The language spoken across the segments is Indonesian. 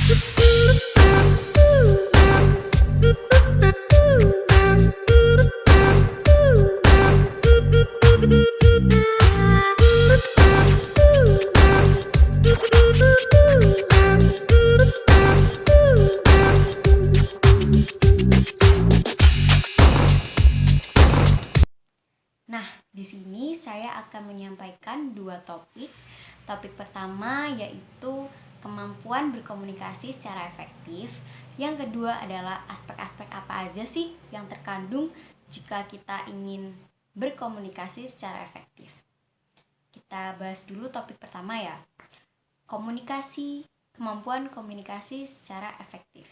Nah, di sini saya akan menyampaikan dua topik. Topik pertama yaitu kemampuan berkomunikasi secara efektif. Yang kedua adalah aspek-aspek apa aja sih yang terkandung jika kita ingin berkomunikasi secara efektif. Kita bahas dulu topik pertama ya. Komunikasi, kemampuan komunikasi secara efektif.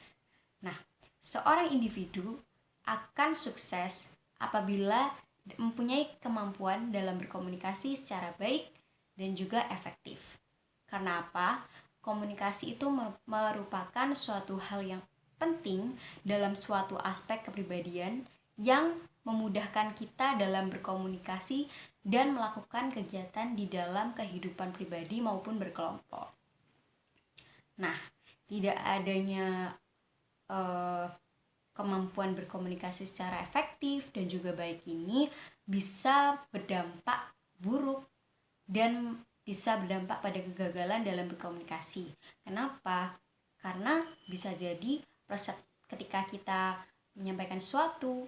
Nah, seorang individu akan sukses apabila mempunyai kemampuan dalam berkomunikasi secara baik dan juga efektif. Karena apa? Komunikasi itu merupakan suatu hal yang penting dalam suatu aspek kepribadian yang memudahkan kita dalam berkomunikasi dan melakukan kegiatan di dalam kehidupan pribadi maupun berkelompok. Nah, tidak adanya kemampuan berkomunikasi secara efektif dan juga baik ini bisa berdampak buruk dan bisa berdampak pada kegagalan dalam berkomunikasi. Kenapa? Karena bisa jadi ketika kita menyampaikan sesuatu,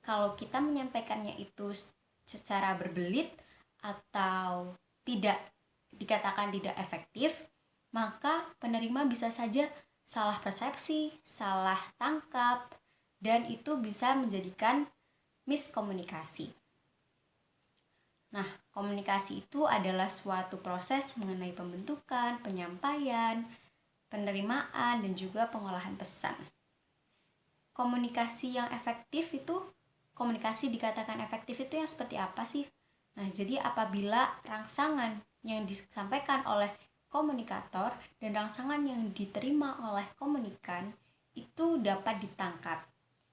kalau kita menyampaikannya itu secara berbelit atau dikatakan tidak efektif, maka penerima bisa saja salah persepsi, salah tangkap, dan itu bisa menjadikan miskomunikasi. Nah, komunikasi itu adalah suatu proses mengenai pembentukan, penyampaian, penerimaan, dan juga pengolahan pesan. Komunikasi yang efektif itu, komunikasi dikatakan efektif itu yang seperti apa sih? Nah, jadi apabila rangsangan yang disampaikan oleh komunikator dan rangsangan yang diterima oleh komunikan itu dapat ditangkap.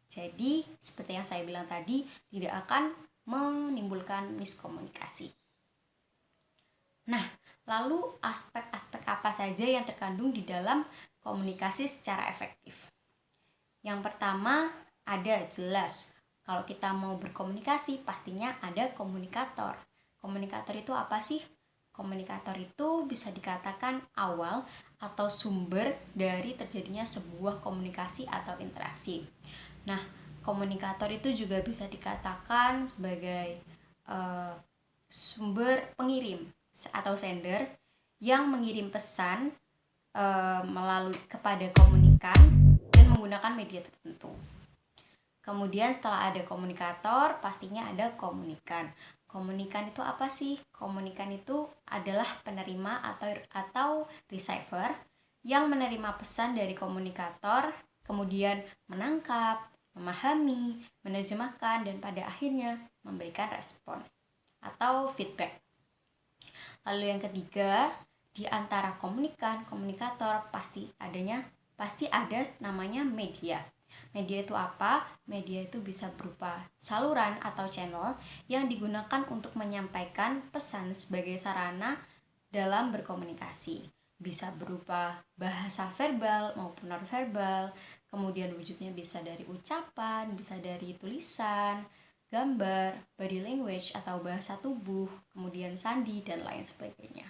Jadi, seperti yang saya bilang tadi, tidak akan menimbulkan miskomunikasi. Nah, lalu aspek-aspek apa saja yang terkandung di dalam komunikasi secara efektif? Yang pertama, ada jelas. Kalau kita mau berkomunikasi, pastinya ada komunikator. Komunikator itu apa sih? Komunikator itu bisa dikatakan awal atau sumber dari terjadinya sebuah komunikasi atau interaksi. Nah, komunikator itu juga bisa dikatakan sebagai sumber pengirim atau sender yang mengirim pesan melalui kepada komunikan dan menggunakan media tertentu. Kemudian setelah ada komunikator, pastinya ada komunikan. Komunikan itu apa sih? Komunikan itu adalah penerima atau receiver yang menerima pesan dari komunikator, kemudian menangkap, memahami, menerjemahkan, dan pada akhirnya memberikan respon atau feedback. Lalu yang ketiga, di antara komunikator pasti ada namanya media. Media itu apa? Media itu bisa berupa saluran atau channel yang digunakan untuk menyampaikan pesan sebagai sarana dalam berkomunikasi. Bisa berupa bahasa verbal maupun nonverbal, kemudian wujudnya bisa dari ucapan, bisa dari tulisan, gambar, body language atau bahasa tubuh, kemudian sandi, dan lain sebagainya.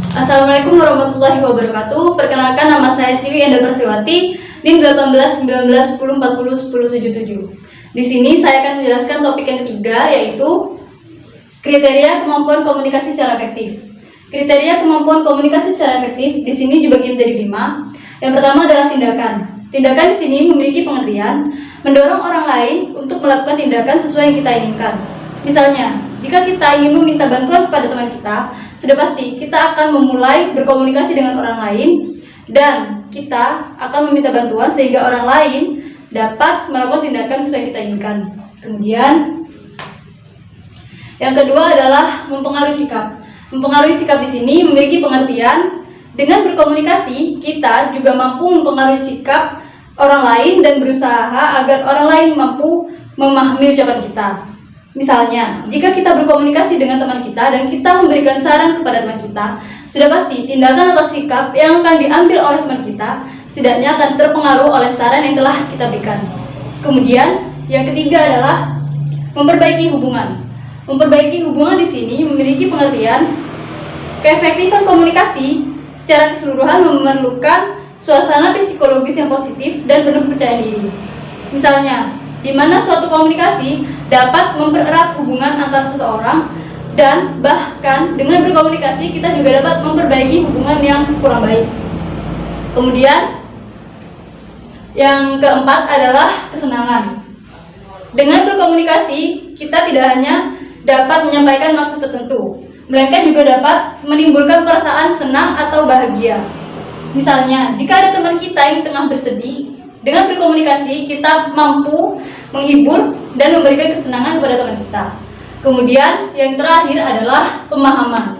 Assalamualaikum warahmatullahi wabarakatuh. Perkenalkan, nama saya Siwi Enda Persiwati, NIM 1819101077. Di sini saya akan menjelaskan topik yang ketiga, yaitu kriteria kemampuan komunikasi secara efektif. Kriteria kemampuan komunikasi secara efektif di sini dibagi menjadi 5. Yang pertama adalah tindakan. Tindakan di sini memiliki pengertian mendorong orang lain untuk melakukan tindakan sesuai yang kita inginkan. Misalnya, jika kita ingin meminta bantuan kepada teman kita, sudah pasti kita akan memulai berkomunikasi dengan orang lain dan kita akan meminta bantuan sehingga orang lain dapat melakukan tindakan sesuai yang kita inginkan. Kemudian, yang kedua adalah mempengaruhi sikap. Mempengaruhi sikap di sini memiliki pengertian dengan berkomunikasi kita juga mampu mempengaruhi sikap orang lain dan berusaha agar orang lain mampu memahami ucapan kita. Misalnya, jika kita berkomunikasi dengan teman kita dan kita memberikan saran kepada teman kita, sudah pasti tindakan atau sikap yang akan diambil oleh teman kita setidaknya akan terpengaruh oleh saran yang telah kita berikan. Kemudian, yang ketiga adalah memperbaiki hubungan. Memperbaiki hubungan di sini memiliki pengertian keefektifan komunikasi secara keseluruhan memerlukan suasana psikologis yang positif dan penuh percaya diri. Misalnya, di mana suatu komunikasi dapat mempererat hubungan antar seseorang dan bahkan dengan berkomunikasi kita juga dapat memperbaiki hubungan yang kurang baik. Kemudian, yang keempat adalah kesenangan. Dengan berkomunikasi, kita tidak hanya dapat menyampaikan maksud tertentu, melainkan juga dapat menimbulkan perasaan senang atau bahagia. Misalnya, jika ada teman kita yang tengah bersedih, dengan berkomunikasi kita mampu menghibur dan memberikan kesenangan kepada teman kita. Kemudian, yang terakhir adalah pemahaman.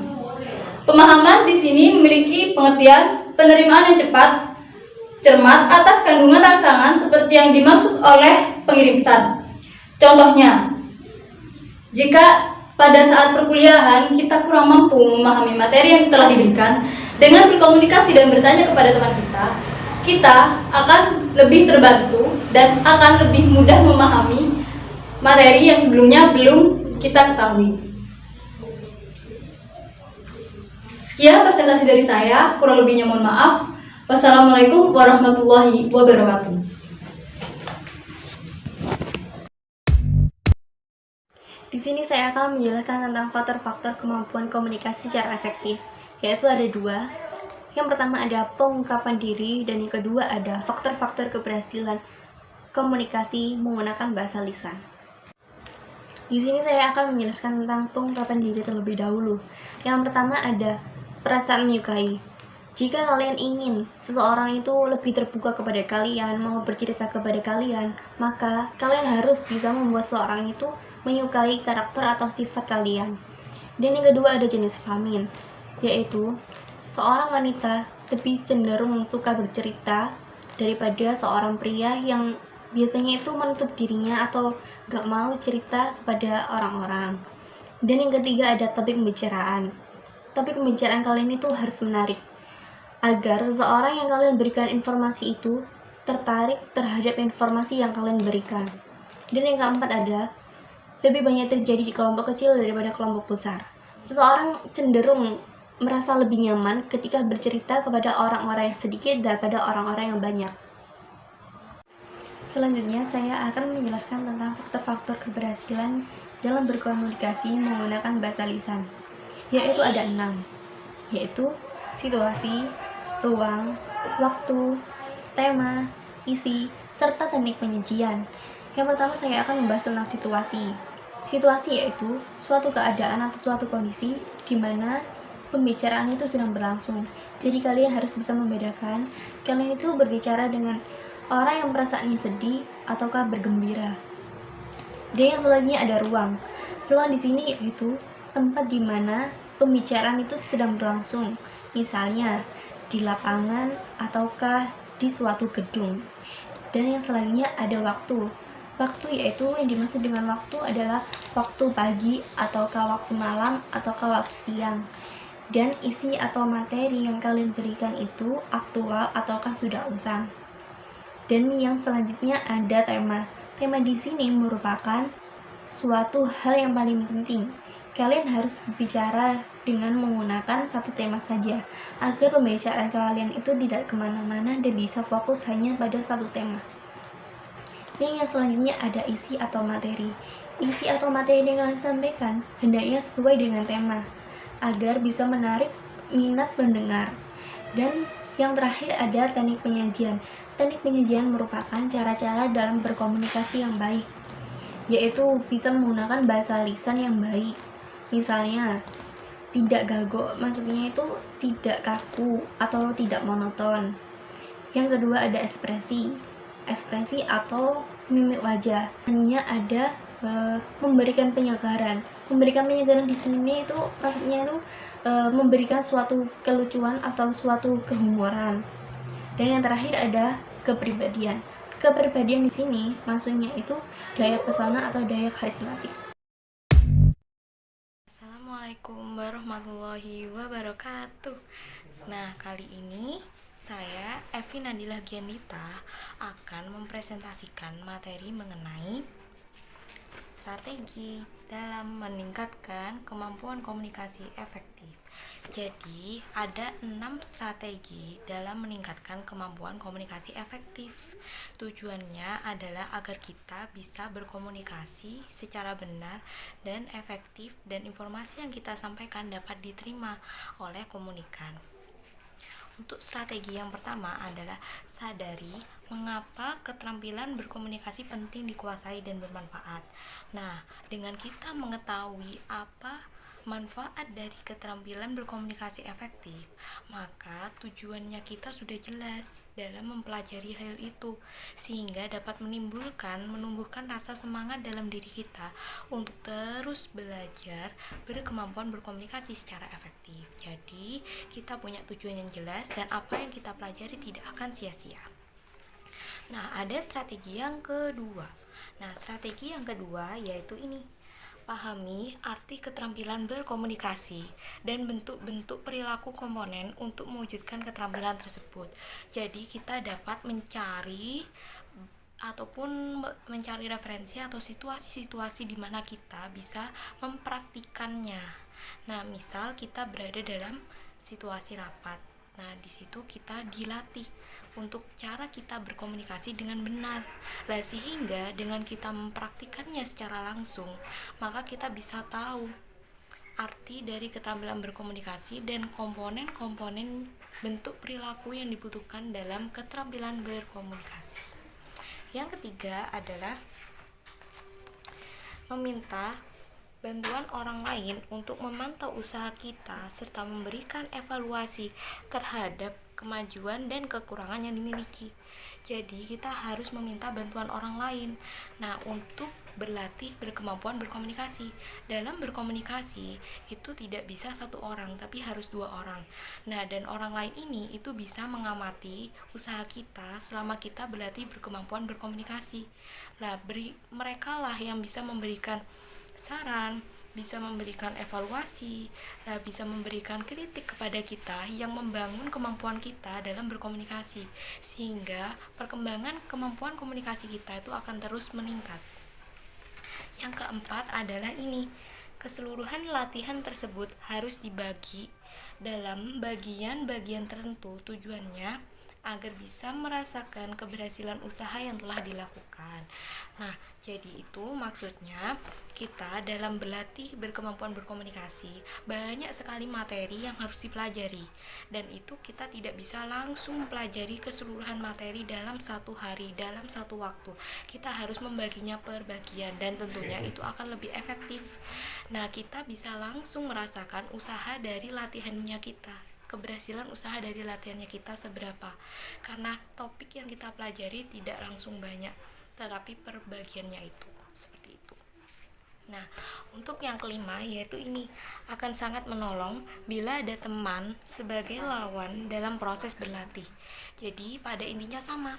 Pemahaman di sini memiliki pengertian penerimaan yang cepat, cermat atas kandungan rangsangan seperti yang dimaksud oleh pengirim pesan. Contohnya, jika pada saat perkuliahan kita kurang mampu memahami materi yang telah diberikan, dengan berkomunikasi dan bertanya kepada teman kita akan lebih terbantu dan akan lebih mudah memahami materi yang sebelumnya belum kita ketahui. Sekian presentasi dari saya, kurang lebihnya mohon maaf. Wassalamualaikum warahmatullahi wabarakatuh. Di sini saya akan menjelaskan tentang faktor-faktor kemampuan komunikasi secara efektif, yaitu ada dua. Yang pertama ada pengungkapan diri, dan yang kedua ada faktor-faktor keberhasilan komunikasi menggunakan bahasa lisan. Di sini saya akan menjelaskan tentang pengungkapan diri terlebih dahulu. Yang pertama ada perasaan menyukai. Jika kalian ingin seseorang itu lebih terbuka kepada kalian, mau bercerita kepada kalian, maka kalian harus bisa membuat seseorang itu menyukai karakter atau sifat kalian. Dan yang kedua ada jenis kelamin, yaitu seorang wanita lebih cenderung suka bercerita daripada seorang pria yang biasanya itu menutup dirinya atau gak mau cerita kepada orang-orang. Dan yang ketiga ada topik pembicaraan. Topik pembicaraan kalian itu harus menarik, agar seseorang yang kalian berikan informasi itu tertarik terhadap informasi yang kalian berikan. Dan yang keempat ada lebih banyak terjadi di kelompok kecil daripada kelompok besar. Seseorang cenderung merasa lebih nyaman ketika bercerita kepada orang-orang yang sedikit daripada orang-orang yang banyak. Selanjutnya, saya akan menjelaskan tentang faktor-faktor keberhasilan dalam berkomunikasi menggunakan bahasa lisan, yaitu ada 6, yaitu situasi, ruang, waktu, tema, isi, serta teknik penyajian. Yang pertama saya akan membahas tentang situasi. Situasi yaitu suatu keadaan atau suatu kondisi di mana pembicaraan itu sedang berlangsung. Jadi kalian harus bisa membedakan kalian itu berbicara dengan orang yang perasaannya sedih ataukah bergembira. Dan yang selanjutnya ada ruang. Ruang di sini yaitu tempat di mana pembicaraan itu sedang berlangsung. Misalnya di lapangan ataukah di suatu gedung. Dan yang selanjutnya ada waktu. Waktu yaitu yang dimaksud dengan waktu adalah waktu pagi ataukah waktu malam ataukah waktu siang. Dan isi atau materi yang kalian berikan itu aktual ataukah sudah usang. Dan yang selanjutnya ada tema. Tema di sini merupakan suatu hal yang paling penting. Kalian harus berbicara dengan menggunakan satu tema saja, agar pembicaraan kalian itu tidak kemana-mana dan bisa fokus hanya pada satu tema. Dan yang selanjutnya ada isi atau materi. Isi atau materi yang kalian sampaikan hendaknya sesuai dengan tema, agar bisa menarik minat pendengar. Dan yang terakhir ada teknik penyajian. Teknik penyajian merupakan cara-cara dalam berkomunikasi yang baik, yaitu bisa menggunakan bahasa lisan yang baik. Misalnya, tidak gagok, maksudnya itu tidak kaku atau tidak monoton. Yang kedua ada ekspresi. Ekspresi atau mimik wajah. Hanya ada memberikan penyegaran. Memberikan penyegaran di sini itu maksudnya itu memberikan suatu kelucuan atau suatu kehumoran. Dan yang terakhir ada kepribadian. Kepribadian di sini maksudnya itu daya pesona atau daya karismatik. Assalamualaikum warahmatullahi wabarakatuh. Nah, kali ini saya, Evi Nadila Gianita, akan mempresentasikan materi mengenai strategi dalam meningkatkan kemampuan komunikasi efektif. Jadi, ada 6 strategi dalam meningkatkan kemampuan komunikasi efektif. Tujuannya adalah agar kita bisa berkomunikasi secara benar dan efektif, dan informasi yang kita sampaikan dapat diterima oleh komunikan. Untuk strategi yang pertama adalah sadari mengapa keterampilan berkomunikasi penting dikuasai dan bermanfaat. Nah, dengan kita mengetahui apa manfaat dari keterampilan berkomunikasi efektif, maka tujuannya kita sudah jelas dalam mempelajari hal itu, sehingga dapat menumbuhkan rasa semangat dalam diri kita untuk terus belajar berkemampuan berkomunikasi secara efektif. Jadi, kita punya tujuan yang jelas dan apa yang kita pelajari tidak akan sia-sia. Nah, ada strategi yang kedua. Nah, strategi yang kedua yaitu ini. Pahami arti keterampilan berkomunikasi dan bentuk-bentuk perilaku komponen untuk mewujudkan keterampilan tersebut. Jadi, kita dapat mencari referensi atau situasi-situasi di mana kita bisa mempraktikannya. Nah, misal kita berada dalam situasi rapat. Nah, di situ kita dilatih untuk cara kita berkomunikasi dengan benar. Nah, sehingga dengan kita mempraktikannya secara langsung, maka kita bisa tahu arti dari keterampilan berkomunikasi dan komponen-komponen bentuk perilaku yang dibutuhkan dalam keterampilan berkomunikasi. Yang ketiga adalah meminta bantuan orang lain untuk memantau usaha kita serta memberikan evaluasi terhadap kemajuan dan kekurangan yang dimiliki. Jadi, kita harus meminta bantuan orang lain. Nah, untuk berlatih berkemampuan berkomunikasi. Dalam berkomunikasi itu tidak bisa satu orang, tapi harus 2 orang. Nah, dan orang lain ini itu bisa mengamati usaha kita selama kita berlatih berkemampuan berkomunikasi. Nah, mereka lah yang bisa memberikan saran, bisa memberikan evaluasi, bisa memberikan kritik kepada kita yang membangun kemampuan kita dalam berkomunikasi, sehingga perkembangan kemampuan komunikasi kita itu akan terus meningkat. Yang keempat adalah ini, keseluruhan latihan tersebut harus dibagi dalam bagian-bagian tertentu, tujuannya agar bisa merasakan keberhasilan usaha yang telah dilakukan. Nah, jadi itu maksudnya kita dalam berlatih berkemampuan berkomunikasi banyak sekali materi yang harus dipelajari, dan itu kita tidak bisa langsung mempelajari keseluruhan materi dalam satu hari, dalam satu waktu. Kita harus membaginya per bagian, dan tentunya itu akan lebih efektif. Nah, kita bisa langsung merasakan usaha dari latihannya kita, keberhasilan usaha dari latihannya kita seberapa, karena topik yang kita pelajari tidak langsung banyak, tetapi perbagiannya itu seperti itu. Nah, untuk yang kelima yaitu ini, akan sangat menolong bila ada teman sebagai lawan dalam proses berlatih. Jadi pada intinya sama,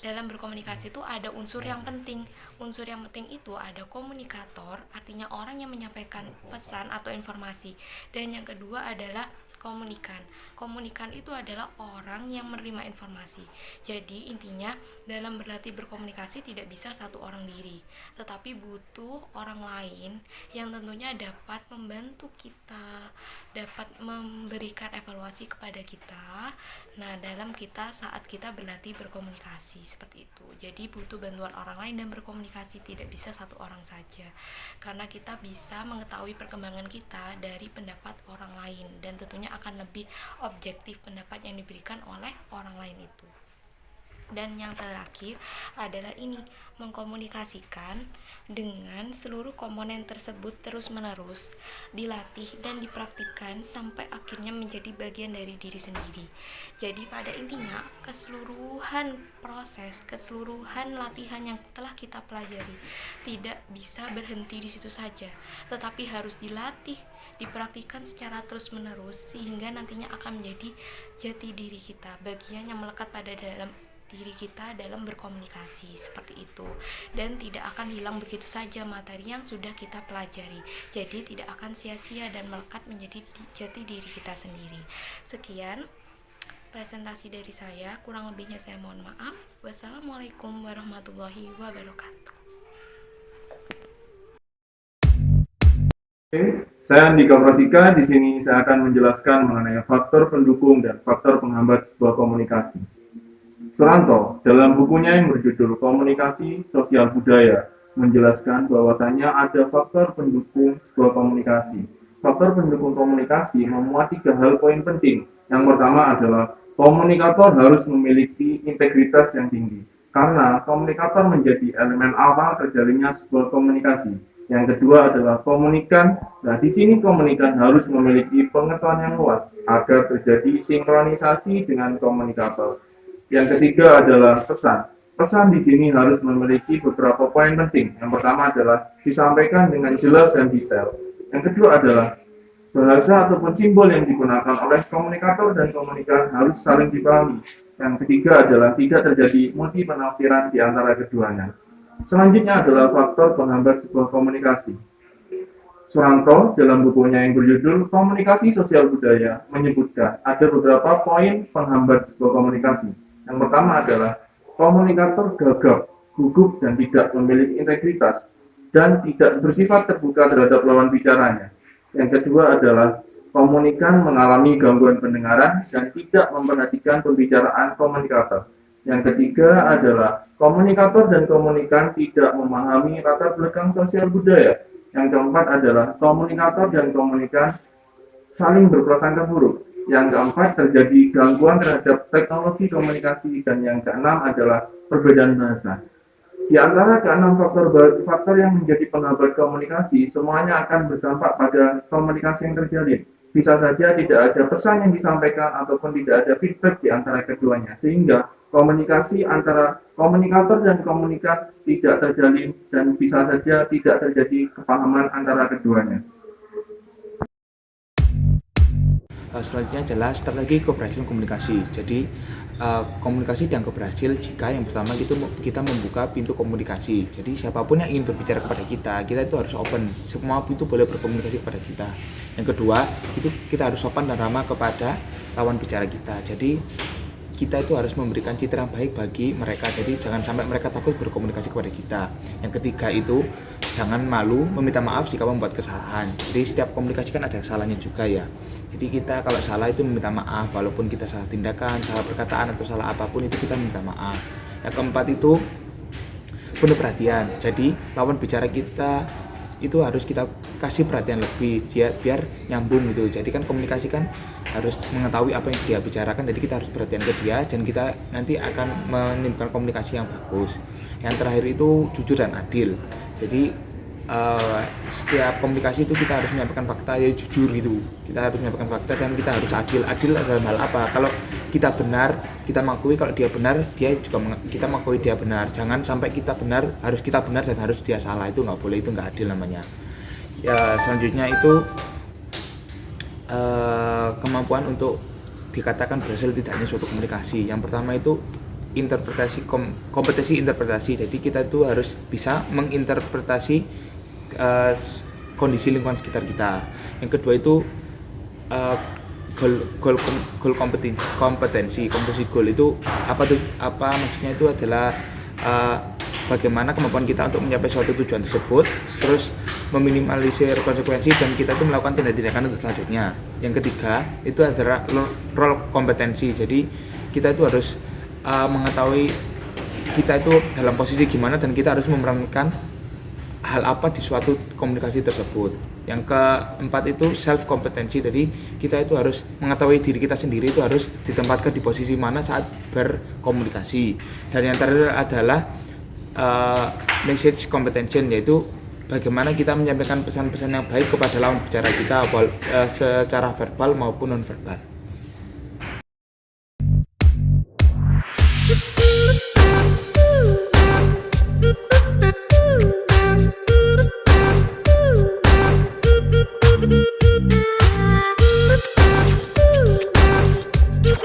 dalam berkomunikasi itu ada unsur yang penting. Unsur yang penting itu ada komunikator, artinya orang yang menyampaikan pesan atau informasi, dan yang kedua adalah komunikan. Komunikan itu adalah orang yang menerima informasi. Jadi intinya dalam berlatih berkomunikasi tidak bisa satu orang diri, tetapi butuh orang lain yang tentunya dapat membantu kita, dapat memberikan evaluasi kepada kita. Nah, dalam kita saat kita berlatih berkomunikasi seperti itu. Jadi butuh bantuan orang lain dan berkomunikasi tidak bisa satu orang saja, karena kita bisa mengetahui perkembangan kita dari pendapat orang lain, dan tentunya akan lebih objektif pendapat yang diberikan oleh orang lain itu. Dan yang terakhir adalah ini, mengkomunikasikan dengan seluruh komponen tersebut terus-menerus dilatih dan dipraktikkan sampai akhirnya menjadi bagian dari diri sendiri. Jadi pada intinya keseluruhan proses, keseluruhan latihan yang telah kita pelajari tidak bisa berhenti di situ saja, tetapi harus dilatih, dipraktikkan secara terus-menerus, sehingga nantinya akan menjadi jati diri kita, bagian yang melekat pada dalam diri kita dalam berkomunikasi seperti itu, dan tidak akan hilang begitu saja materi yang sudah kita pelajari. Jadi tidak akan sia-sia dan melekat menjadi jati diri kita sendiri. Sekian presentasi dari saya, kurang lebihnya saya mohon maaf. Wassalamualaikum warahmatullahi wabarakatuh. Saya Andika Prasika. Di sini saya akan menjelaskan mengenai faktor pendukung dan faktor penghambat sebuah komunikasi. Suranto dalam bukunya yang berjudul Komunikasi Sosial Budaya menjelaskan bahwasanya ada faktor pendukung sebuah komunikasi. Faktor pendukung komunikasi memuat 3 hal poin penting. Yang pertama adalah komunikator harus memiliki integritas yang tinggi, karena komunikator menjadi elemen awal terjalinnya sebuah komunikasi. Yang kedua adalah komunikan. Nah, di sini komunikan harus memiliki pengetahuan yang luas agar terjadi sinkronisasi dengan komunikator. Yang ketiga adalah pesan. Pesan di sini harus memiliki beberapa poin penting. Yang pertama adalah disampaikan dengan jelas dan detail. Yang kedua adalah bahasa ataupun simbol yang digunakan oleh komunikator dan komunikan harus saling dipahami. Yang ketiga adalah tidak terjadi multi penafsiran di antara keduanya. Selanjutnya adalah faktor penghambat sebuah komunikasi. Suranto dalam bukunya yang berjudul Komunikasi Sosial Budaya menyebutkan ada beberapa poin penghambat sebuah komunikasi. Yang pertama adalah komunikator gagap, gugup, dan tidak memiliki integritas, dan tidak bersifat terbuka terhadap lawan bicaranya. Yang kedua adalah komunikan mengalami gangguan pendengaran dan tidak memperhatikan pembicaraan komunikator. Yang ketiga adalah komunikator dan komunikan tidak memahami latar belakang sosial budaya. Yang keempat adalah komunikator dan komunikan saling berprasangka buruk. Yang keempat terjadi gangguan terhadap teknologi komunikasi, dan yang keenam adalah perbedaan bahasa. Di antara keenam faktor yang menjadi penghambat komunikasi, semuanya akan berdampak pada komunikasi yang terjalin. Bisa saja tidak ada pesan yang disampaikan ataupun tidak ada feedback di antara keduanya, sehingga komunikasi antara komunikator dan komunikan tidak terjalin dan bisa saja tidak terjadi kepahaman antara keduanya. Selanjutnya adalah strategi keberhasilan komunikasi. Jadi komunikasi dianggap berhasil jika yang pertama itu kita membuka pintu komunikasi. Jadi siapapun yang ingin berbicara kepada kita itu harus open. Semua itu boleh berkomunikasi kepada kita. Yang kedua, itu kita harus sopan dan ramah kepada lawan bicara kita. Jadi kita itu harus memberikan citra yang baik bagi mereka. Jadi jangan sampai mereka takut berkomunikasi kepada kita. Yang ketiga itu jangan malu meminta maaf jika membuat kesalahan. Jadi setiap komunikasi kan ada salahnya juga ya. Jadi kita kalau salah itu meminta maaf, walaupun kita salah tindakan, salah perkataan atau salah apapun itu kita minta maaf. Yang keempat itu penuh perhatian. Jadi lawan bicara kita itu harus kita kasih perhatian lebih biar nyambung gitu. Jadi kan komunikasi kan harus mengetahui apa yang dia bicarakan, jadi kita harus perhatian ke dia dan kita nanti akan menimbulkan komunikasi yang bagus. Yang terakhir itu jujur dan adil. Jadi setiap komunikasi itu kita harus menyampaikan fakta, ya jujur gitu. Kita harus menyampaikan fakta dan kita harus adil. Adil dalam hal apa? Kalau kita benar, kita mengakui kalau dia benar, dia juga kita mengakui dia benar. Jangan sampai kita benar, harus kita benar dan harus dia salah. Itu nggak boleh, itu nggak adil namanya. Ya selanjutnya itu kemampuan untuk dikatakan berhasil tidaknya suatu komunikasi. Yang pertama itu interpretasi, kompetensi interpretasi. Jadi kita itu harus bisa menginterpretasi kondisi lingkungan sekitar kita. Yang kedua itu goal kompetensi goal itu apa maksudnya itu adalah bagaimana kemampuan kita untuk mencapai suatu tujuan tersebut, terus meminimalisir konsekuensi dan kita itu melakukan tindakan untuk selanjutnya. Yang ketiga itu adalah role kompetensi. Jadi kita itu harus mengetahui kita itu dalam posisi gimana dan kita harus memerankan hal apa di suatu komunikasi tersebut. Yang keempat itu self kompetensi. Jadi kita itu harus mengetahui diri kita sendiri itu harus ditempatkan di posisi mana saat berkomunikasi. Dan yang terakhir adalah message comprehension, yaitu bagaimana kita menyampaikan pesan-pesan yang baik kepada lawan bicara kita secara verbal maupun non verbal.